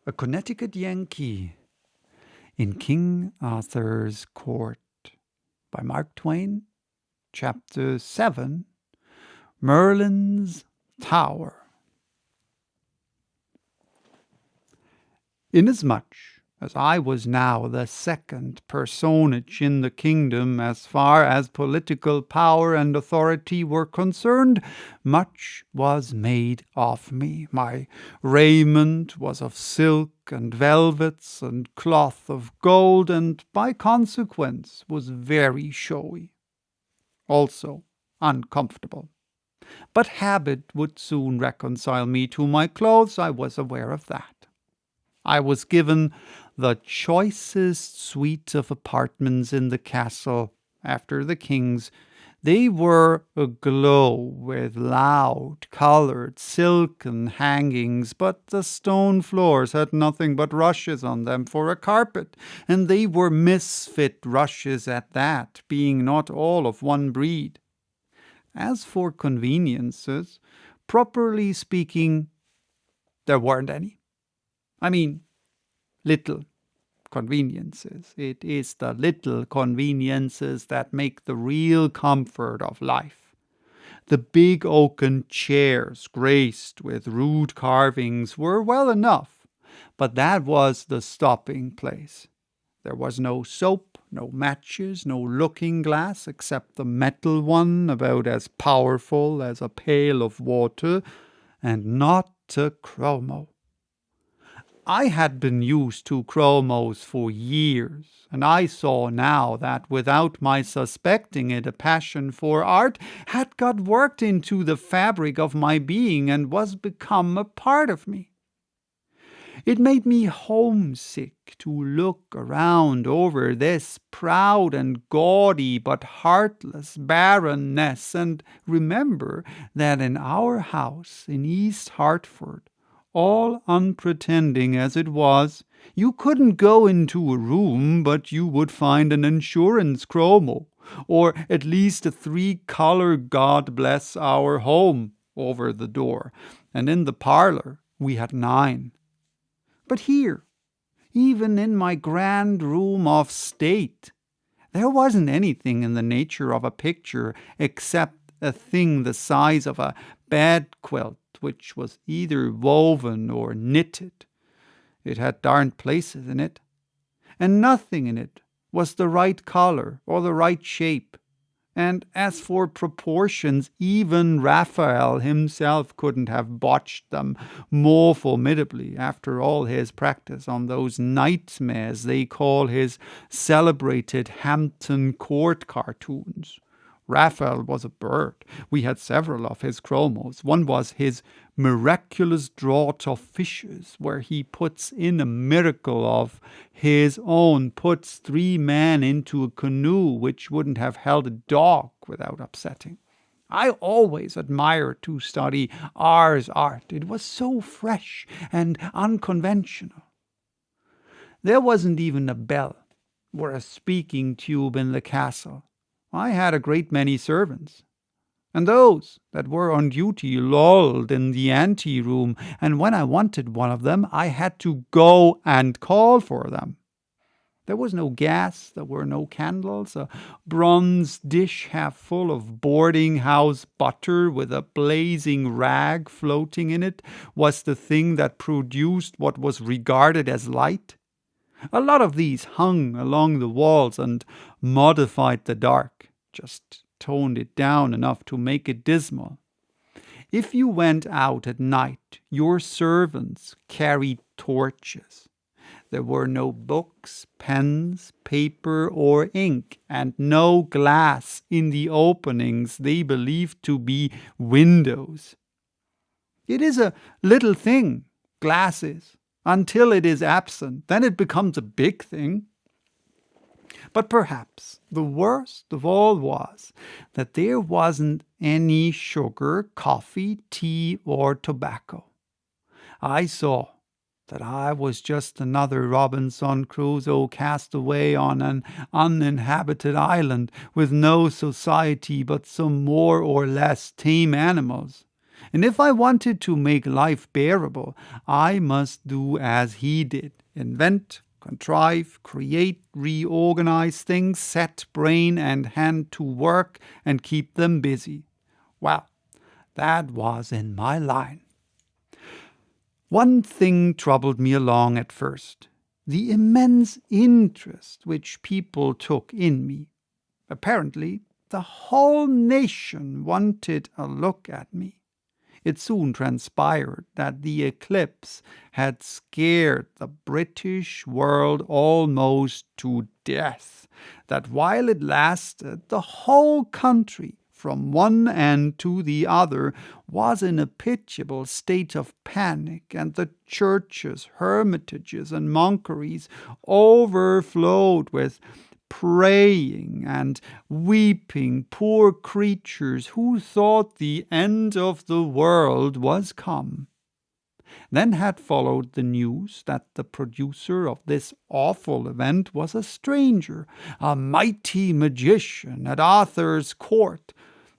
A Connecticut Yankee in King Arthur's Court by Mark Twain, Chapter 7, Merlin's Tower. Inasmuch as I was now the second personage in the kingdom as far as political power and authority were concerned, much was made of me. My raiment was of silk and velvets and cloth of gold, and by consequence was very showy, also uncomfortable. But habit would soon reconcile me to my clothes. I was aware of that. I was given the choicest suite of apartments in the castle after the king's. They were aglow with loud coloured silken hangings, but the stone floors had nothing but rushes on them for a carpet, and they were misfit rushes at that, being not all of one breed. As for conveniences, properly speaking, there weren't any. I mean, little conveniences. It is the little conveniences that make the real comfort of life. The big oaken chairs, graced with rude carvings, were well enough, but that was the stopping place. There was no soap, no matches, no looking-glass, except the metal one about as powerful as a pail of water, and not a chromo. I had been used to chromos for years, and I saw now that, without my suspecting it, a passion for art had got worked into the fabric of my being and was become a part of me. It made me homesick to look around over this proud and gaudy but heartless barrenness, and remember that in our house in East Hartford, all unpretending as it was, you couldn't go into a room but you would find an insurance chromo, or at least a 3-color God Bless Our Home over the door, and in the parlor we had 9. But here, even in my grand room of state, there wasn't anything in the nature of a picture except a thing the size of a bedquilt, which was either woven or knitted. It had darned places in it, and nothing in it was the right color or the right shape. And as for proportions, even Raphael himself couldn't have botched them more formidably after all his practice on those nightmares they call his celebrated Hampton Court cartoons. Raphael was a bird. We had several of his chromos. One was his miraculous draught of fishes, where he puts in a miracle of his own, puts 3 men into a canoe which wouldn't have held a dog without upsetting. I always admired to study R's art. It was so fresh and unconventional. There wasn't even a bell or a speaking tube in the castle. I had a great many servants, and those that were on duty lolled in the ante-room, and when I wanted one of them, I had to go and call for them. There was no gas, there were no candles. A bronze dish half full of boarding-house butter with a blazing rag floating in it was the thing that produced what was regarded as light. A lot of these hung along the walls and modified the dark, just toned it down enough to make it dismal. If you went out at night, your servants carried torches. There were no books, pens, paper, or ink, and no glass in the openings they believed to be windows. It is a little thing, glass is, until it is absent. Then it becomes a big thing. But perhaps the worst of all was that there wasn't any sugar, coffee, tea, or tobacco. I saw that I was just another Robinson Crusoe cast away on an uninhabited island with no society but some more or less tame animals. And if I wanted to make life bearable, I must do as he did. Invent, contrive, create, reorganize things, set brain and hand to work, and keep them busy. Well, that was in my line. One thing troubled me along at first: the immense interest which people took in me. Apparently, the whole nation wanted a look at me. It soon transpired that the eclipse had scared the British world almost to death, that while it lasted, the whole country, from one end to the other, was in a pitiable state of panic, and the churches, hermitages, and monkeries overflowed with praying and weeping poor creatures who thought the end of the world was come. Then had followed the news that the producer of this awful event was a stranger, a mighty magician at Arthur's court,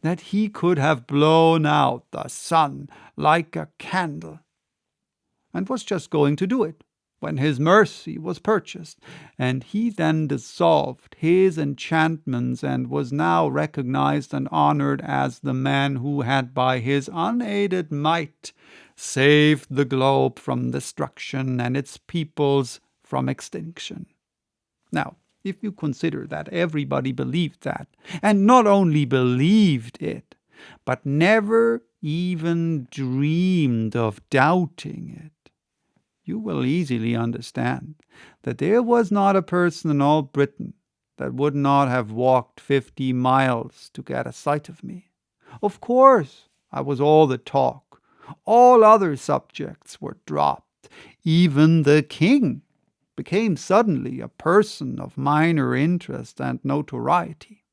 that he could have blown out the sun like a candle, and was just going to do it, when his mercy was purchased, and he then dissolved his enchantments and was now recognized and honored as the man who had by his unaided might saved the globe from destruction and its peoples from extinction. Now, if you consider that everybody believed that, and not only believed it, but never even dreamed of doubting it, you will easily understand that there was not a person in all Britain that would not have walked 50 miles to get a sight of me. Of course, I was all the talk. All other subjects were dropped. Even the king became suddenly a person of minor interest and notoriety.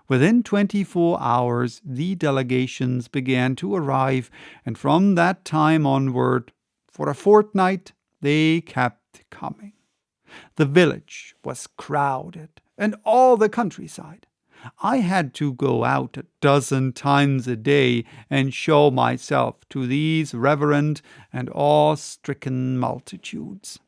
Within 24 hours, the delegations began to arrive, and from that time onward, for a fortnight, they kept coming. The village was crowded, and all the countryside. I had to go out 12 times a day and show myself to these reverend and awe-stricken multitudes.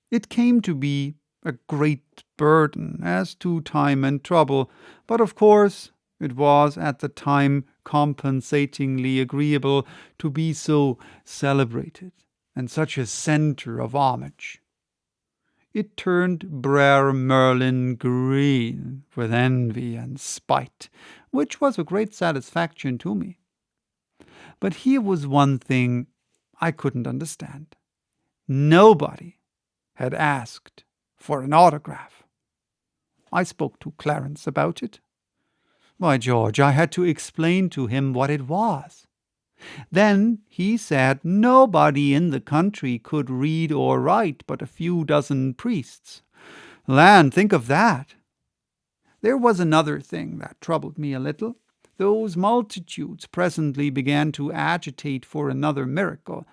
It came to be a great burden as to time and trouble, but of course it was at the time compensatingly agreeable to be so celebrated and such a centre of homage. It turned Brer Merlin green with envy and spite, which was a great satisfaction to me. But here was one thing I couldn't understand. Nobody had asked for an autograph. I spoke to Clarence about it. Why, George, I had to explain to him what it was. Then he said nobody in the country could read or write but a few dozen priests. Land, think of that! There was another thing that troubled me a little. Those multitudes presently began to agitate for another miracle.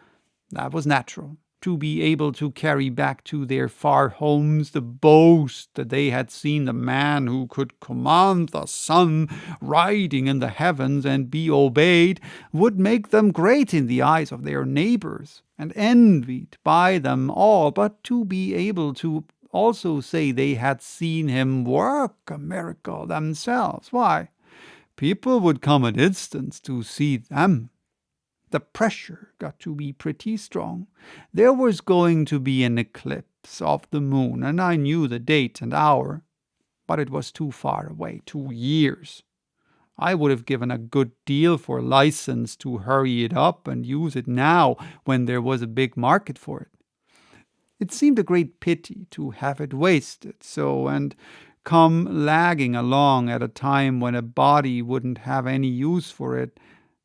That was natural. To be able to carry back to their far homes the boast that they had seen the man who could command the sun riding in the heavens and be obeyed would make them great in the eyes of their neighbors and envied by them all, but to be able to also say they had seen him work a miracle themselves, why, people would come a distance to see them. The pressure got to be pretty strong. There was going to be an eclipse of the moon, and I knew the date and hour, but it was too far away, 2 years. I would have given a good deal for license to hurry it up and use it now when there was a big market for it. It seemed a great pity to have it wasted so and come lagging along at a time when a body wouldn't have any use for it,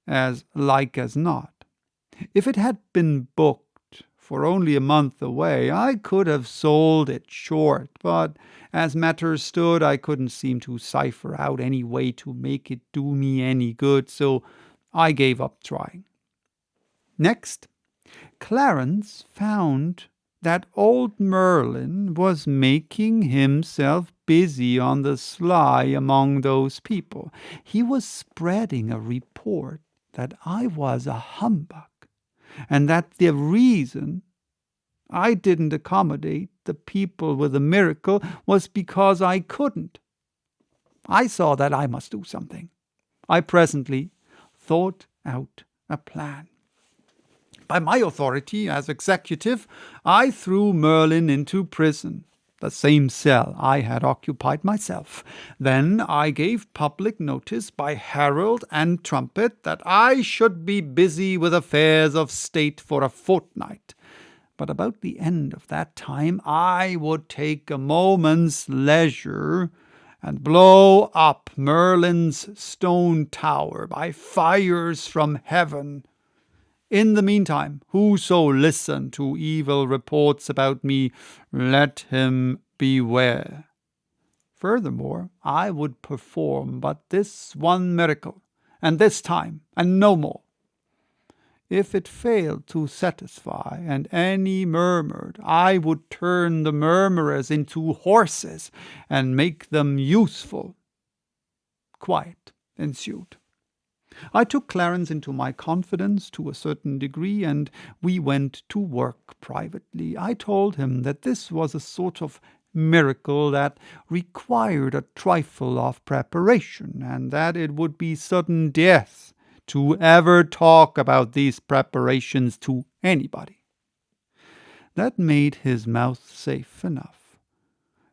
as like as not. If it had been booked for only a month away, I could have sold it short, but as matters stood, I couldn't seem to cipher out any way to make it do me any good, so I gave up trying. Next, Clarence found that old Merlin was making himself busy on the sly among those people. He was spreading a report that I was a humbug, and that the reason I didn't accommodate the people with a miracle was because I couldn't. I saw that I must do something. I presently thought out a plan. By my authority as executive, I threw Merlin into prison, the same cell I had occupied myself. Then I gave public notice by herald and trumpet that I should be busy with affairs of state for a fortnight. But about the end of that time I would take a moment's leisure and blow up Merlin's stone tower by fires from heaven. In the meantime, whoso listen to evil reports about me, let him beware. Furthermore, I would perform but this one miracle, and this time, and no more. If it failed to satisfy, and any murmured, I would turn the murmurers into horses, and make them useful. Quiet ensued. I took Clarence into my confidence to a certain degree, and we went to work privately. I told him that this was a sort of miracle that required a trifle of preparation, and that it would be sudden death to ever talk about these preparations to anybody. That made his mouth safe enough.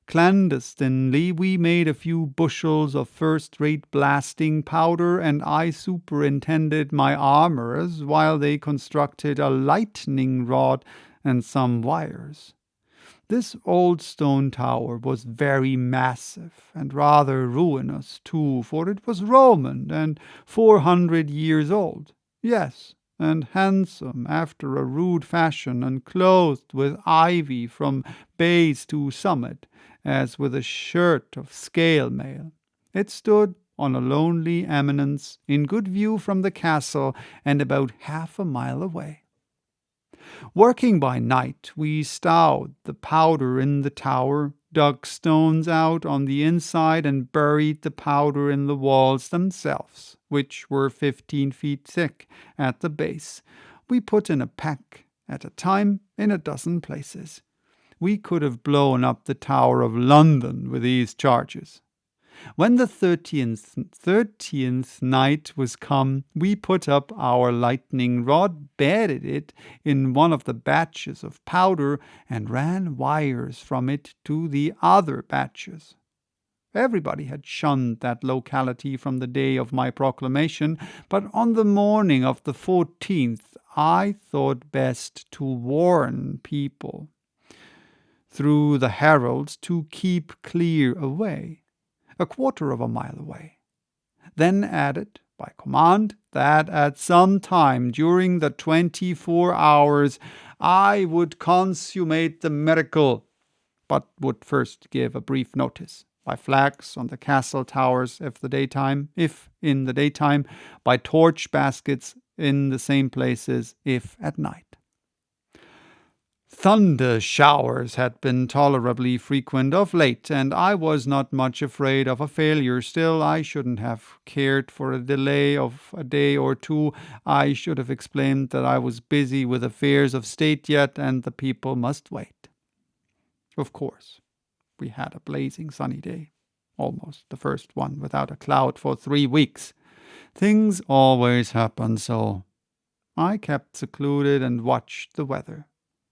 Clandestinely we made a few bushels of first-rate blasting powder, and I superintended my armourers while they constructed a lightning rod and some wires. This old stone tower was very massive, and rather ruinous too, for it was Roman and 400 years old. Yes, and handsome after a rude fashion, and clothed with ivy from base to summit, as with a shirt of scale mail. It stood on a lonely eminence, in good view from the castle, and about half a mile away. Working by night, we stowed the powder in the tower, dug stones out on the inside, and buried the powder in the walls themselves, which were 15 feet thick at the base. We put in a peck at a time in a dozen places. We could have blown up the Tower of London with these charges. When the 13th night was come, we put up our lightning rod, bedded it in one of the batches of powder, and ran wires from it to the other batches. Everybody had shunned that locality from the day of my proclamation, but on the morning of the 14th I thought best to warn people through the heralds to keep clear away, a quarter of a mile away. Then added, by command, that at some time during the 24 hours I would consummate the miracle, but would first give a brief notice, by flags on the castle towers if in the daytime, by torch baskets in the same places if at night. Thunder showers had been tolerably frequent of late, and I was not much afraid of a failure. Still, I shouldn't have cared for a delay of a day or two. I should have explained that I was busy with affairs of state yet, and the people must wait. Of course, we had a blazing sunny day, almost the first one without a cloud for 3 weeks. Things always happen so. I kept secluded and watched the weather.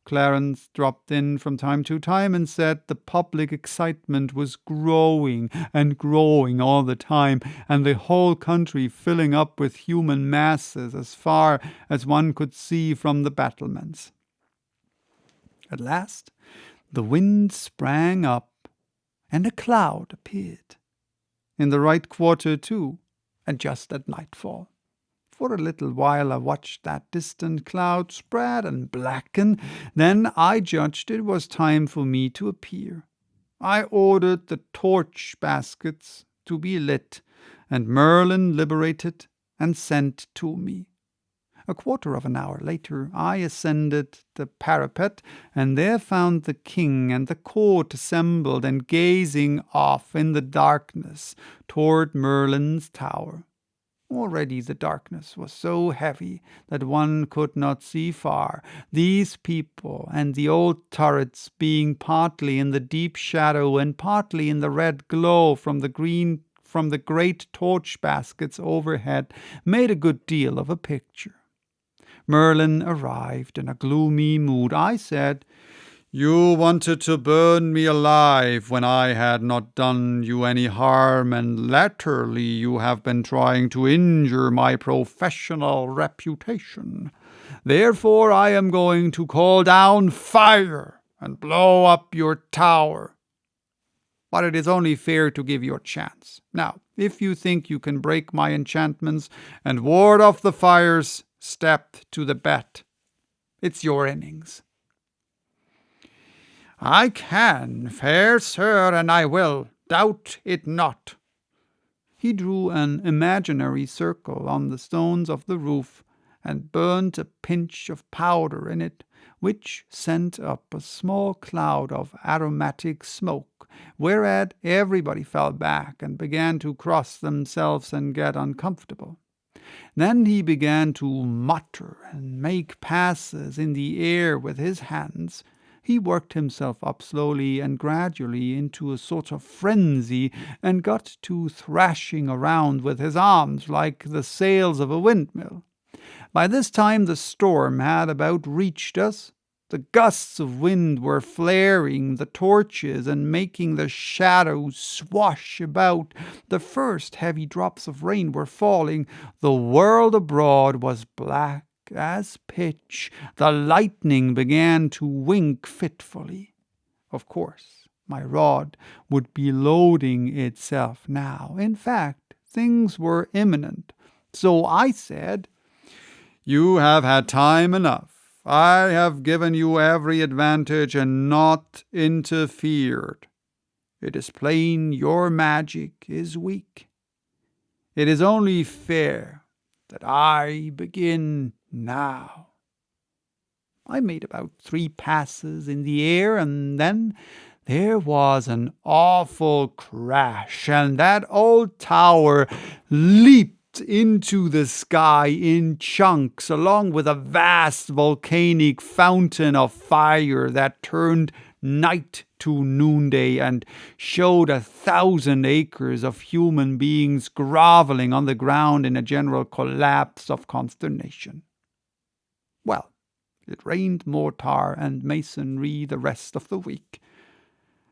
Clarence dropped in from time to time and said the public excitement was growing and growing all the time, and the whole country filling up with human masses as far as one could see from the battlements. At last the wind sprang up, and a cloud appeared, in the right quarter too, and just at nightfall. For a little while I watched that distant cloud spread and blacken. Then I judged it was time for me to appear. I ordered the torch baskets to be lit, and Merlin liberated and sent to me. A quarter of an hour later, I ascended the parapet, and there found the king and the court assembled and gazing off in the darkness toward Merlin's tower. Already the darkness was so heavy that one could not see far, these people and the old turrets being partly in the deep shadow and partly in the red glow from the great torch baskets overhead, made a good deal of a picture. Merlin arrived in a gloomy mood. I said, "You wanted to burn me alive when I had not done you any harm, and latterly you have been trying to injure my professional reputation. Therefore I am going to call down fire and blow up your tower. But it is only fair to give you a chance. Now, if you think you can break my enchantments and ward off the fires, step to the bat. It's your innings." "I can, fair sir, and I will, doubt it not." He drew an imaginary circle on the stones of the roof, and burnt a pinch of powder in it, which sent up a small cloud of aromatic smoke, whereat everybody fell back and began to cross themselves and get uncomfortable. Then he began to mutter and make passes in the air with his hands. He worked himself up slowly and gradually into a sort of frenzy, and got to thrashing around with his arms like the sails of a windmill. By this time the storm had about reached us. The gusts of wind were flaring the torches and making the shadows swash about. The first heavy drops of rain were falling. The world abroad was black as pitch. The lightning began to wink fitfully. Of course, my rod would be loading itself now. In fact, things were imminent. So I said, "You have had time enough. I have given you every advantage and not interfered. It is plain your magic is weak. It is only fair that I begin now." I made about 3 passes in the air, and then there was an awful crash, and that old tower leaped into the sky in chunks, along with a vast volcanic fountain of fire that turned night to noonday and showed 1,000 acres of human beings groveling on the ground in a general collapse of consternation. Well, it rained mortar and masonry the rest of the week.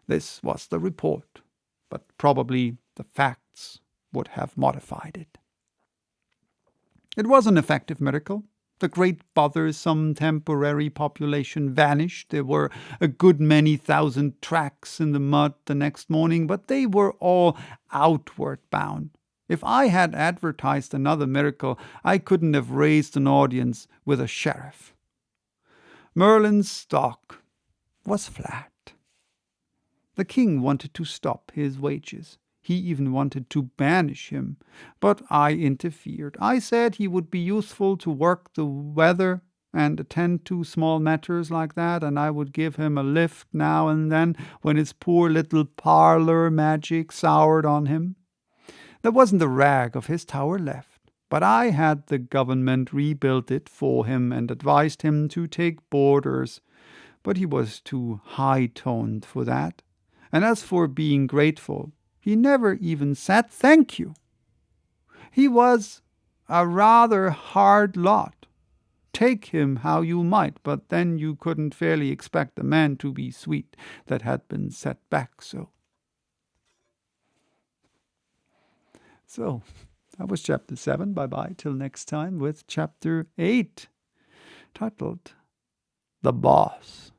This was the report, but probably the facts would have modified it. It was an effective miracle. The great bothersome temporary population vanished. There were a good many thousand tracks in the mud the next morning, but they were all outward bound. If I had advertised another miracle, I couldn't have raised an audience with a sheriff. Merlin's stock was flat. The king wanted to stop his wages. He even wanted to banish him, but I interfered. I said he would be useful to work the weather and attend to small matters like that, and I would give him a lift now and then when his poor little parlor magic soured on him. There wasn't a rag of his tower left, but I had the government rebuild it for him and advised him to take boarders, but he was too high-toned for that. And as for being grateful, he never even said thank you. He was a rather hard lot. Take him how you might, but then you couldn't fairly expect a man to be sweet that had been set back so. So, that was chapter 7. Bye-bye till next time with chapter 8, titled The Boss.